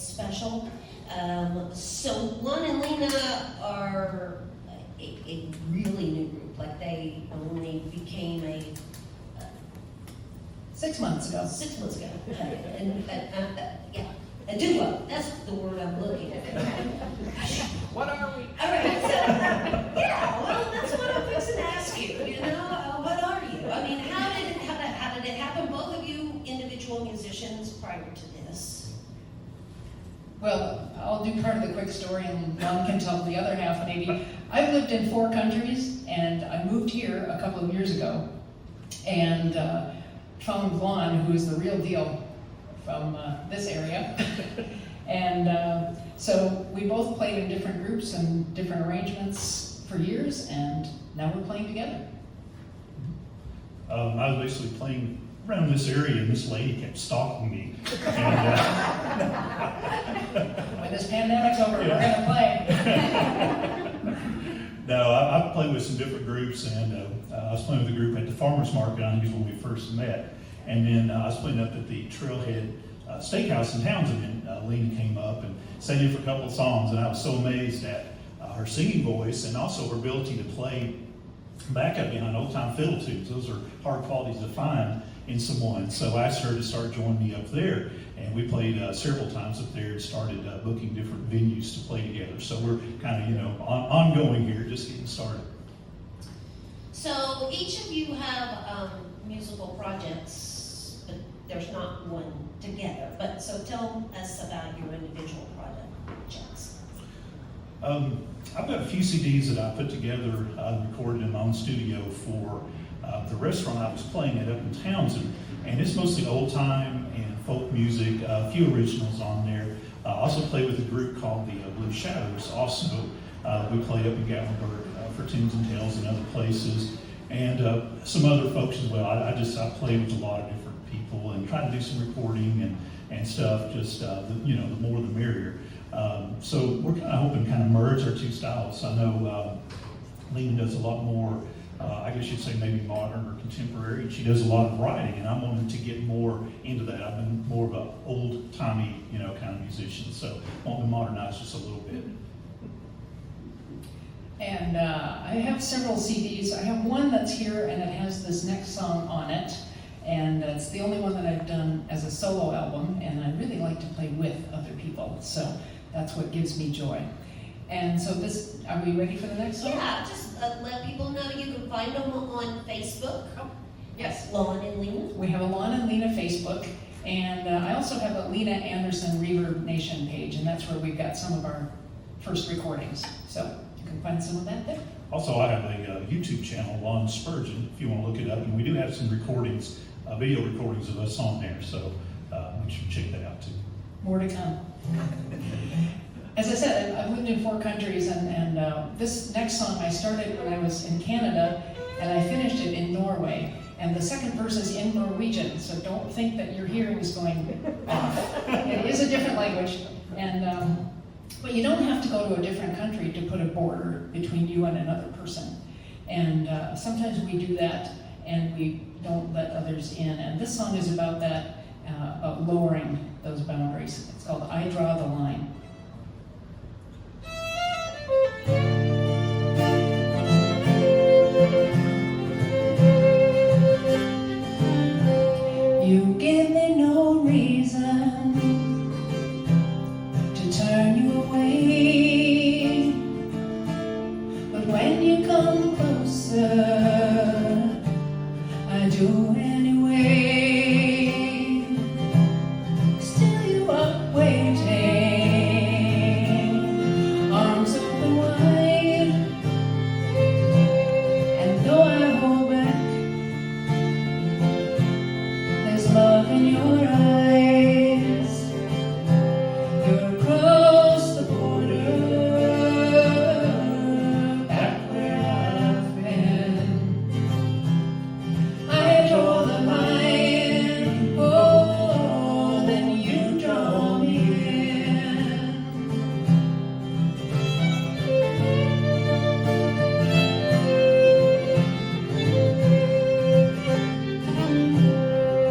special. So Lon and Lena are a really new group. Like they only became a 6 months ago. 6 months ago. Yeah, a duo. That's the word I'm looking at. What are we? All right, so yeah, well, that's what I'm fixing to ask you. You know, what are you? I mean, how did it happen? Both of you individual musicians prior to this. Well, I'll do part of the quick story and Lon can tell the other half maybe. I've lived in 4 countries and I moved here a couple of years ago and found Lon, who is the real deal from this area. And so we both played in different groups and different arrangements for years, and now we're playing together. I was basically playing around this area, and this lady kept stalking me. And, When this pandemic's over, we're gonna play. no, I've played with some different groups, and I was playing with a group at the farmer's market. I think is when we first met. And then I was playing up at the Trailhead Steakhouse in Townsend, and Lena came up and sang in for a couple of songs, and I was so amazed at her singing voice and also her ability to play backup behind old-time fiddle tunes. Those are hard qualities to find in someone. So I asked her to start joining me up there, and we played several times up there and started booking different venues to play together. So we're kind of, you know, ongoing here, just getting started. So each of you have musical projects, but there's not one together. But so tell us about your individual projects. I've got a few CDs that I put together, recorded in my own studio for the restaurant I was playing at up in Townsend. And it's mostly old time and folk music, a few originals on there. I also play with a group called the Blue Shadows. Also, we play up in Gatlinburg for Tunes and Tales and other places. And some other folks as well. I play with a lot of different people and try to do some recording and stuff, just, you know, the more the merrier. So we're kind of hoping to kind of merge our two styles. I know Lena does a lot more, I guess you'd say maybe modern or contemporary. She does a lot of writing, and I'm wanting to get more into that. I've been more of an old-timey, you know, kind of musician, so I want to modernize just a little bit. And I have several CDs. I have one that's here and it has this next song on it. And it's the only one that I've done as a solo album, and I really like to play with other people. So that's what gives me joy. And so this, are we ready for the next song? Yeah, just let people know you can find them on Facebook. Yes. Lon and Lena. We have a Lon and Lena Facebook. And I also have a Lena Anderson Reverb Nation page, and that's where we've got some of our first recordings. So you can find some of that there. Also, I have a YouTube channel, Lon Spurgeon, if you want to look it up. And we do have some recordings, video recordings of us on there. So make sure to check that out too. More to come. As I said, I've lived in 4 countries, and this next song I started when I was in Canada, and I finished it in Norway. And the second verse is in Norwegian, so don't think that your hearing is going off. It is a different language, and but you don't have to go to a different country to put a border between you and another person. And sometimes we do that, and we don't let others in. And this song is about that, about lowering those boundaries. It's called I Draw the Line. You give me no reason to turn you away, but when you come closer, I do anyway. Still you are waiting, arms open wide, and though I hold back, there's love in your eyes. You're across the border, back where I've been. I draw the line, oh, then you draw me in.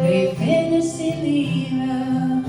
They've been a silly love,